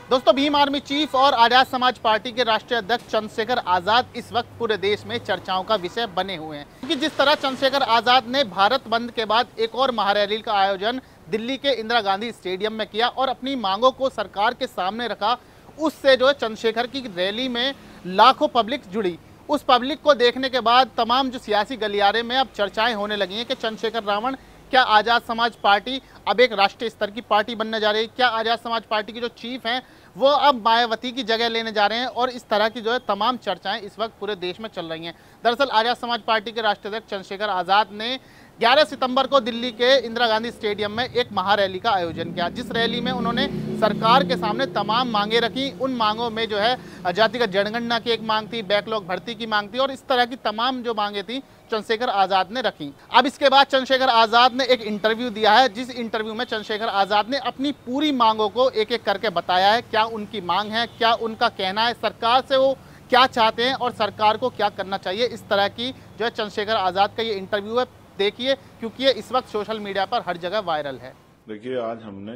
दोस्तों, Bhim army chief और Azad Samaj party के राष्ट्रीय अध्यक्ष चंद्रशेखर आजाद इस वक्त पूरे देश में चर्चाओं का विषय बने हुए हैं, क्योंकि जिस तरह चंद्रशेखर आजाद ने भारत बंद के बाद एक और महारैली का आयोजन दिल्ली के इंदिरा गांधी स्टेडियम में किया और अपनी मांगों को सरकार के सामने रखा, उससे जो है चंद्रशेखर की रैली में लाखों पब्लिक जुड़ी। उस पब्लिक को देखने के बाद तमाम जो सियासी गलियारे में अब चर्चाएं होने लगी हैं कि चंद्रशेखर रावण, क्या आज़ाद समाज पार्टी अब एक राष्ट्रीय स्तर की पार्टी बनने जा रही है? क्या आज़ाद समाज पार्टी के जो चीफ हैं वो अब मायावती की जगह लेने जा रहे हैं? और इस तरह की जो है तमाम चर्चाएं इस वक्त पूरे देश में चल रही हैं। दरअसल आज़ाद समाज पार्टी के राष्ट्रीय अध्यक्ष चंद्रशेखर आज़ाद ने 11 सितंबर को दिल्ली के इंदिरा गांधी स्टेडियम में एक महारैली का आयोजन किया, जिस रैली में उन्होंने सरकार के सामने तमाम मांगे रखी। उन मांगों में जो है जातिगत जनगणना की एक मांग थी, बैकलॉग भर्ती की मांग थी और इस तरह की तमाम जो मांगे थी चंद्रशेखर आजाद ने रखी। अब इसके बाद चंद्रशेखर आजाद ने एक इंटरव्यू दिया है, जिस इंटरव्यू में चंद्रशेखर आजाद ने अपनी पूरी मांगों को एक एक करके बताया है। क्या उनकी मांग है, क्या उनका कहना है, सरकार से वो क्या चाहते हैं और सरकार को क्या करना चाहिए। इस तरह की जो है चंद्रशेखर आजाद का ये इंटरव्यू है, देखिए, क्योंकि ये इस वक्त सोशल मीडिया पर हर जगह वायरल है। देखिए, आज हमने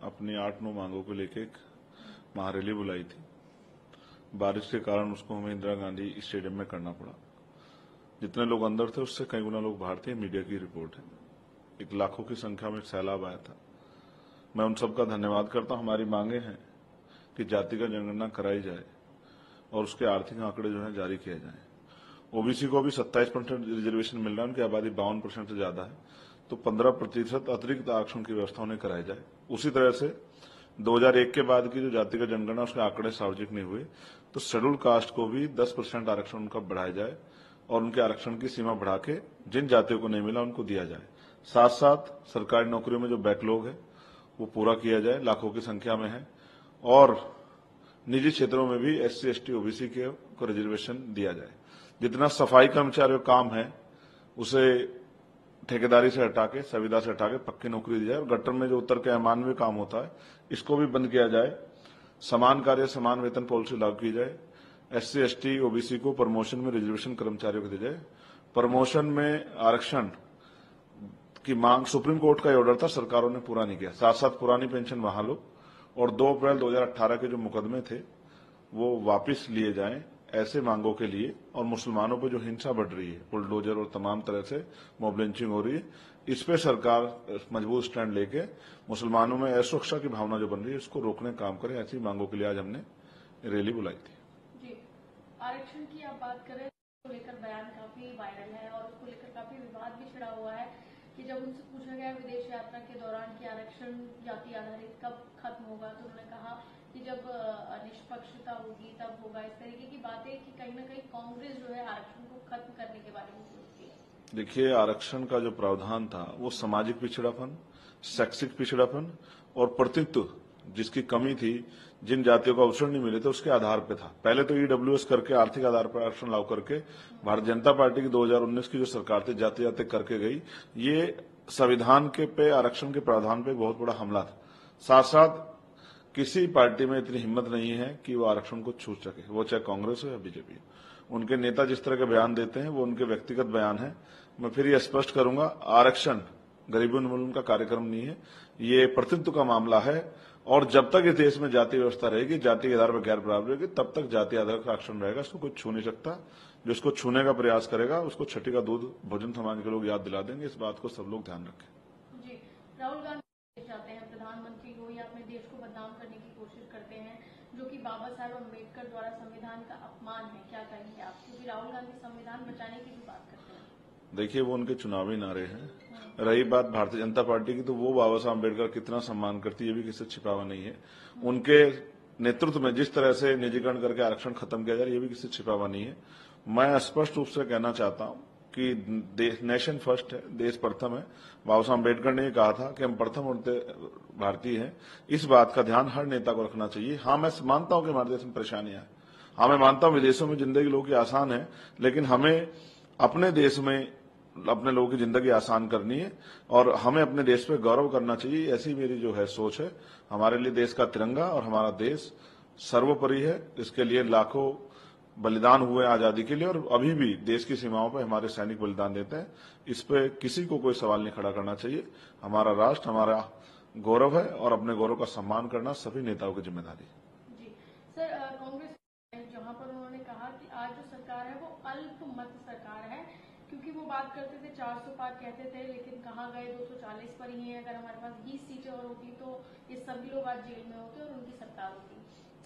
अपनी 8-9 मांगों को लेकर एक महारैली बुलाई थी। बारिश के कारण उसको हमें इंदिरा गांधी स्टेडियम में करना पड़ा। जितने लोग अंदर थे उससे कई गुना लोग बाहर थे, मीडिया की रिपोर्ट है। एक लाखों की संख्या में एक सैलाब आया था। मैं उन सबका धन्यवाद करता हूं। हमारी मांगे हैं कि जातिगत जनगणना कराई जाए और उसके आर्थिक आंकड़े जो है जारी किए जाएं। ओबीसी को भी 27% रिजर्वेशन मिल रहा है, उनकी आबादी 52% से ज्यादा है, तो 15% अतिरिक्त आरक्षण की व्यवस्था उन्हें कराई जाए। उसी तरह से 2001 के बाद की जो जातिगत जनगणना उसके आंकड़े सार्वजनिक नहीं हुए, तो शेड्यूल कास्ट को भी 10% आरक्षण उनका बढ़ाया जाए और उनके आरक्षण की सीमा बढ़ा के जिन जातियों को नहीं मिला उनको दिया जाए। साथ साथ सरकारी नौकरियों में जो बैकलॉग है वो पूरा किया जाए, लाखों की संख्या में है। और निजी क्षेत्रों में भी SC ST OBC को रिजर्वेशन दिया जाए। जितना सफाई कर्मचारियों का काम है उसे ठेकेदारी से हटा के, संविदा से हटा के पक्की नौकरी दी जाए। और गटर में जो उतर के अमानवीय काम होता है इसको भी बंद किया जाए। समान कार्य समान वेतन पॉलिसी लागू की जाए। SC ST OBC को प्रमोशन में रिजर्वेशन कर्मचारियों को दी जाए। प्रमोशन में आरक्षण की मांग, सुप्रीम कोर्ट का ऑर्डर था, सरकारों ने पूरा नहीं किया। साथ साथ पुरानी पेंशन बहाल और 2 अप्रैल 2018 के जो मुकदमे थे वो वापस लिए जाएं, ऐसे मांगों के लिए। और मुसलमानों पर जो हिंसा बढ़ रही है, बुलडोजर और तमाम तरह से मॉब लिंचिंग हो रही है, इस पे सरकार मजबूत स्टैंड लेके मुसलमानों में असुरक्षा की भावना जो बन रही है उसको रोकने का काम करे। ऐसी मांगों के लिए आज हमने रैली बुलाई थी। जी, आरक्षण की आप बात करें, उसको लेकर बयान काफी वायरल है और उसको लेकर काफी विवाद भी छिड़ा हुआ है कि जब उनसे पूछा गया विदेश यात्रा के दौरान कि आरक्षण जाति आधारित कब खत्म होगा, तो उन्होंने कहा कि जब निष्पक्षता होगी तब होगा। इस तरीके की बातें कि कहीं ना कहीं कांग्रेस जो है आरक्षण को खत्म करने के बारे में सोचती है। देखिए, आरक्षण का जो प्रावधान था वो सामाजिक पिछड़ापन, शैक्षिक पिछड़ापन और प्रतिनिधित्व जिसकी कमी थी, जिन जातियों को अवसर नहीं मिले थे उसके आधार पे था। पहले तो EWS करके आर्थिक आधार पर आरक्षण लागू करके भारतीय जनता पार्टी की 2019 की जो सरकार थी जाति जाति करके गई। ये संविधान के पे आरक्षण के प्रावधान पे बहुत बड़ा हमला था। साथ साथ किसी पार्टी में इतनी हिम्मत नहीं है कि वो आरक्षण को छू सके, वो चाहे कांग्रेस हो या बीजेपी हो। उनके नेता जिस तरह के बयान देते हैं वो उनके व्यक्तिगत बयान है। मैं फिर ये स्पष्ट करूंगा, आरक्षण गरीबी उन्मूलन का कार्यक्रम नहीं है, ये प्रतिनिधित्व का मामला है। और जब तक इस देश में जाति व्यवस्था रहेगी, जाति के आधार पर गैर बराबरी रहेगी, तब तक जाति आधार का आरक्षण रहेगा। इसको कोई छू नहीं सकता। जो इसको छूने का प्रयास करेगा उसको छठी का दूध बहुजन समाज के लोग याद दिला देंगे। इस बात को सब लोग ध्यान रखें। जी, राहुल गांधी चाहते हैं प्रधानमंत्री हो या अपने देश को बदनाम करने की कोशिश करते हैं, जो कि बाबा साहेब अम्बेडकर द्वारा संविधान का अपमान है। क्या कहेंगे आप, क्योंकि राहुल गांधी संविधान बचाने की भी बात करते हैं। देखिए, वो उनके चुनावी नारे हैं। रही बात भारतीय जनता पार्टी की, तो वो बाबा साहब अम्बेडकर कितना सम्मान करती है ये भी किसी से छिपा हुआ नहीं है। उनके नेतृत्व में जिस तरह से निजीकरण करके आरक्षण खत्म किया जाए ये भी किसी से छिपा हुआ नहीं है। मैं स्पष्ट रूप से कहना चाहता हूं कि नेशन फर्स्ट है, देश प्रथम है। बाबा साहब अम्बेडकर ने कहा था कि हम प्रथम और भारतीय हैं। इस बात का ध्यान हर नेता को रखना चाहिए। हाँ, मैं मानता हूं कि हमारे देश में परेशानियां हैं। हाँ, मैं मानता हूं विदेशों में जिंदगी लोगों की आसान है, लेकिन हमें अपने देश में अपने लोगों की जिंदगी आसान करनी है और हमें अपने देश पे गौरव करना चाहिए। ऐसी मेरी जो है सोच है। हमारे लिए देश का तिरंगा और हमारा देश सर्वोपरि है। इसके लिए लाखों बलिदान हुए आजादी के लिए और अभी भी देश की सीमाओं पर हमारे सैनिक बलिदान देते हैं। इस पे किसी को कोई सवाल नहीं खड़ा करना चाहिए। हमारा राष्ट्र हमारा गौरव है और अपने गौरव का सम्मान करना सभी नेताओं की जिम्मेदारी है। सर कांग्रेस जहां पर उन्होंने कहा कि आज जो सरकार है वो अल्पमत सरकार है, क्योंकि वो बात करते थे 400 पार कहते थे, लेकिन कहाँ गए 240 पर ही हैं। अगर हमारे पास 20 सीटें और होती तो ये सभी लोग आज जेल में होते और उनकी सरकार होती।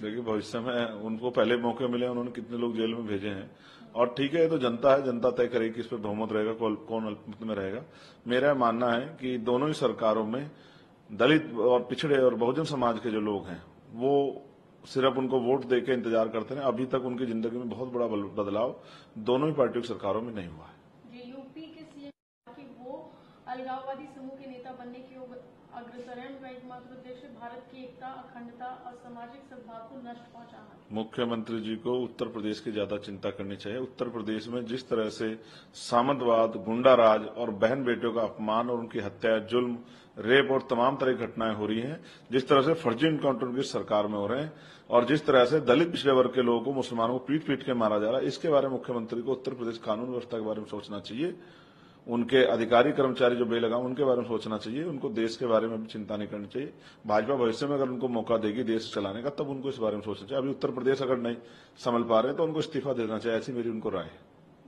देखिए, भविष्य में उनको पहले मौके मिले, उन्होंने कितने लोग जेल में भेजे हैं। और ठीक है, ये तो जनता है, जनता तय करेगी किस पे बहुमत रहेगा, कौन अल्पमत में रहेगा। मेरा मानना है कि दोनों ही सरकारों में दलित और पिछड़े और बहुजन समाज के जो लोग हैं वो सिर्फ उनको वोट देके इंतजार करते हैं। अभी तक उनकी जिंदगी में बहुत बड़ा बदलाव दोनों ही पार्टियों की सरकारों में नहीं हुआ है। यूपी के सीएम कि वो अलगाववादी समूह के नेता बनने की ओर अग्रसर है। उनका एकमात्र उद्देश्य भारत की एकता, अखंडता और सामाजिक सद्भाव को नष्ट पहुंचाना। मुख्यमंत्री जी को उत्तर प्रदेश की ज्यादा चिंता करनी चाहिए। उत्तर प्रदेश में जिस तरह से सामंतवाद, गुंडाराज और बहन बेटियों का अपमान और उनकी हत्या, जुल्म, रेप और तमाम तरह की घटनाएं हो रही हैं, जिस तरह से फर्जी इनकाउंटर उनकी सरकार में हो रहे हैं और जिस तरह से दलित पिछड़े वर्ग के लोगों को, मुसलमानों को पीट पीट के मारा जा रहा है, इसके बारे में मुख्यमंत्री को उत्तर प्रदेश कानून व्यवस्था के बारे में सोचना चाहिए। उनके अधिकारी कर्मचारी जो बेलगाम, उनके बारे में सोचना चाहिए। उनको देश के बारे में भी चिंता नहीं करनी चाहिए। भाजपा भविष्य में अगर उनको मौका देगी देश चलाने का, तब उनको इस बारे में सोचना चाहिए। अभी उत्तर प्रदेश अगर नहीं संभल पा रहे तो उनको इस्तीफा देना चाहिए, ऐसी मेरी उनको राय है।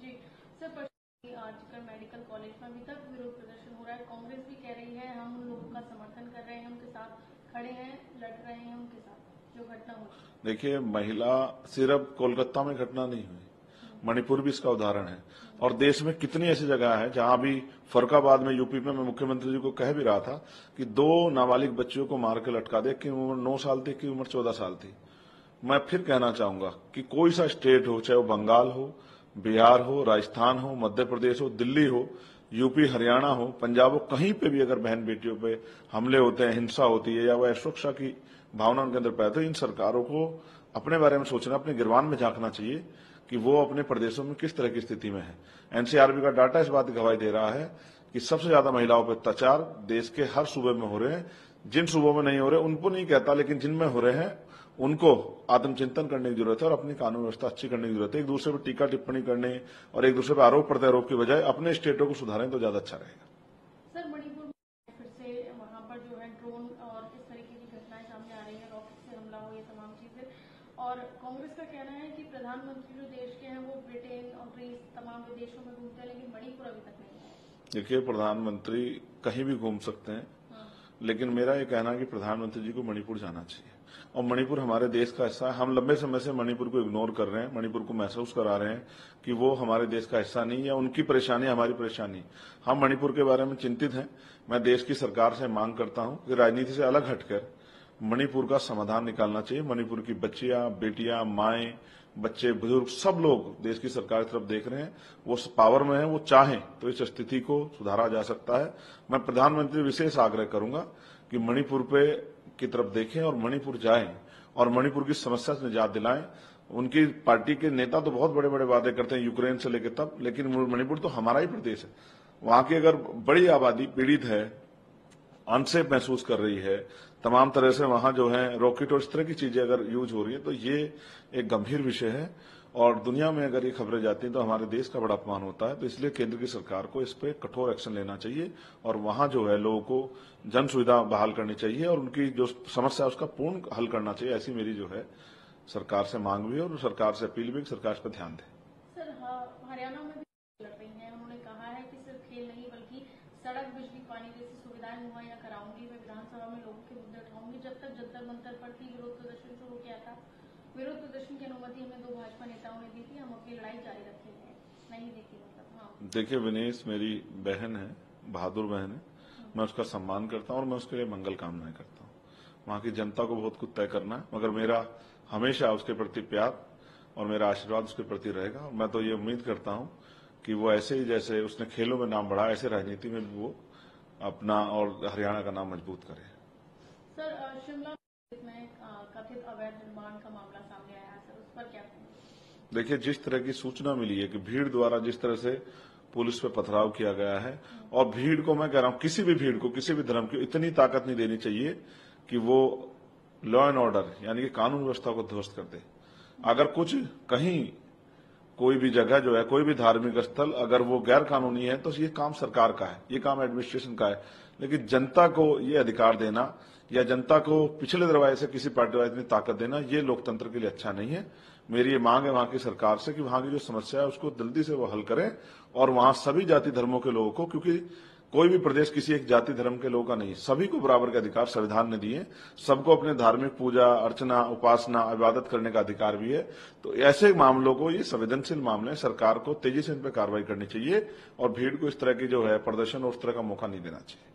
जी सर, आजकल मेडिकल कॉलेज में अभी तक विरोध प्रदर्शन हो रहा है। कांग्रेस भी कह रही है हम उन लोगों का समर्थन कर रहे हैं, उनके साथ खड़े हैं, लड़ रहे हैं उनके साथ जो घटना हुई। देखिए, महिला सिर्फ कोलकाता में घटना नहीं हुई, मणिपुर भी इसका उदाहरण है। और देश में कितनी ऐसी जगह है जहां भी, फरुखाबाद में यूपी में, मैं मुख्यमंत्री जी को कह भी रहा था कि 2 नाबालिग बच्चियों को मार के लटका दे, कि उम्र 9 साल थी, कि उम्र 14 साल थी। मैं फिर कहना चाहूंगा कि कोई सा स्टेट हो, चाहे वो बंगाल हो, बिहार हो, राजस्थान हो, मध्य प्रदेश हो, दिल्ली हो, यूपी, हरियाणा हो, पंजाब हो, कहीं पे भी अगर बहन बेटियों पे हमले होते हैं, हिंसा होती है या वो असुरक्षा की भावना उनके अंदर पैदा, तो इन सरकारों को अपने बारे में सोचना, अपने गिरबान में झांकना चाहिए कि वो अपने प्रदेशों में किस तरह की स्थिति में है। एनसीआरबी का डाटा इस बात की गवाही दे रहा है कि सबसे ज्यादा महिलाओं पर अत्याचार देश के हर सूबे में हो रहे हैं। जिन सूबों में नहीं हो रहे उनको नहीं कहता, लेकिन जिनमें हो रहे हैं उनको आत्मचिंतन करने की जरूरत है और अपनी कानून व्यवस्था अच्छी करने की जरूरत है। एक दूसरे पर टीका टिप्पणी करने और एक दूसरे पर आरोप प्रत्यारोप की बजाय अपने स्टेटों को सुधारें तो ज्यादा अच्छा रहेगा। सर, मणिपुर में फिर से वहां पर जो है ड्रोन और इस तरीके की घटनाएं सामने आ रही है, रॉकेट से हमला हो, ये तमाम चीजें। और कांग्रेस का कहना है कि प्रधानमंत्री जो देश के हैं वो ब्रिटेन और ग्रीस तमाम विदेशों में घूमते हैं, लेकिन मणिपुर अभी तक नहीं है। देखिए, प्रधानमंत्री कहीं भी घूम सकते हैं, लेकिन मेरा ये कहना है कि प्रधानमंत्री जी को मणिपुर जाना चाहिए। और मणिपुर हमारे देश का हिस्सा है। हम लंबे समय से मणिपुर को इग्नोर कर रहे हैं, मणिपुर को महसूस करा रहे हैं कि वो हमारे देश का हिस्सा नहीं है, उनकी परेशानी हमारी परेशानी। हम मणिपुर के बारे में चिंतित हैं। मैं देश की सरकार से मांग करता हूं कि राजनीति से अलग हटकर मणिपुर का समाधान निकालना चाहिए। मणिपुर की बच्चियां, बेटियां, माएं, बच्चे, बुजुर्ग, सब लोग देश की सरकार की तरफ देख रहे हैं। वो पावर में है, वो चाहें तो इस स्थिति को सुधारा जा सकता है। मैं प्रधानमंत्री विशेष आग्रह करूंगा कि मणिपुर पे की तरफ देखें और मणिपुर जाएं और मणिपुर की समस्या से निजात दिलाएं। उनकी पार्टी के नेता तो बहुत बड़े बड़े वादे करते हैं यूक्रेन से लेकर तब, लेकिन मणिपुर तो हमारा ही प्रदेश है। वहां की अगर बड़ी आबादी पीड़ित है, अनसेफ महसूस कर रही है, तमाम तरह से वहां जो है रॉकेट और इस तरह की चीजें अगर यूज हो रही है, तो ये एक गंभीर विषय है। और दुनिया में अगर ये खबरें जाती हैं तो हमारे देश का बड़ा अपमान होता है। तो इसलिए केंद्र की सरकार को इस पे कठोर एक्शन लेना चाहिए और वहां जो है लोगों को जन सुविधा बहाल करनी चाहिए और उनकी जो समस्या है उसका पूर्ण हल करना चाहिए। ऐसी मेरी जो है सरकार से मांग भी है और सरकार से अपील भी, सरकार इस पर ध्यान दे। सर, हरियाणा में भी लड़ रही हैं। उन्होंने कहा है कि सिर्फ खेल नहीं बल्कि सड़क, बिजली, पानी जैसी सुविधाएं मुहैया कराऊंगी। मैं विधानसभा में लोगों के मुद्दे उठाऊंगी। जब तक जंतर मंतर पर थी विरोध प्रदर्शन शुरू किया था, विरोध प्रदर्शन की अनुमति हमें 2 भाजपा नेताओं ने दी थी। हम अपनी लड़ाई जारी रखेंगे, नहीं दी थी मतलब। हाँ, देखिए, विनेश मेरी बहन है, बहादुर बहन है। मैं उसका सम्मान करता हूं और मैं उसके लिए मंगल कामनाएं करता हूं। वहां की जनता को बहुत कुछ तय करना है, मगर मेरा हमेशा उसके प्रति प्यार और मेरा आशीर्वाद उसके प्रति रहेगा। और मैं तो ये उम्मीद करता हूं कि वो ऐसे ही जैसे उसने खेलों में नाम बढ़ाया, ऐसे राजनीति में भी वो अपना और हरियाणा का नाम मजबूत करे। सर, शिमला में कथित अवैध निर्माण का मामला सामने आया है, सर उस पर क्या कहेंगे? देखिए, जिस तरह की सूचना मिली है कि भीड़ द्वारा जिस तरह से पुलिस पे पथराव किया गया है, और भीड़ को मैं कह रहा हूं, किसी भी भीड़ को, किसी भी धर्म की इतनी ताकत नहीं देनी चाहिए कि वो लॉ एंड ऑर्डर यानी कि कानून व्यवस्था को ध्वस्त कर दे। अगर कुछ कहीं कोई भी जगह जो है, कोई भी धार्मिक स्थल अगर वो गैर कानूनी है तो ये काम सरकार का है, ये काम एडमिनिस्ट्रेशन का है। लेकिन जनता को ये अधिकार देना या जनता को पिछले दरवाजे से किसी पार्टीवाद में ताकत देना, ये लोकतंत्र के लिए अच्छा नहीं है। मेरी ये मांग है वहां की सरकार से कि वहां की जो समस्या है उसको जल्दी से वो हल करें और वहां सभी जाति धर्मों के लोगों को, क्योंकि कोई भी प्रदेश किसी एक जाति धर्म के लोगों का नहीं, सभी को बराबर के अधिकार संविधान ने दिए। सबको अपने धार्मिक पूजा अर्चना उपासना इबादत करने का अधिकार भी है। तो ऐसे मामलों को, ये संवेदनशील मामले, सरकार को तेजी से इन पर कार्रवाई करनी चाहिए और भीड़ को इस तरह की जो है प्रदर्शन और उस तरह का मौका नहीं देना चाहिए।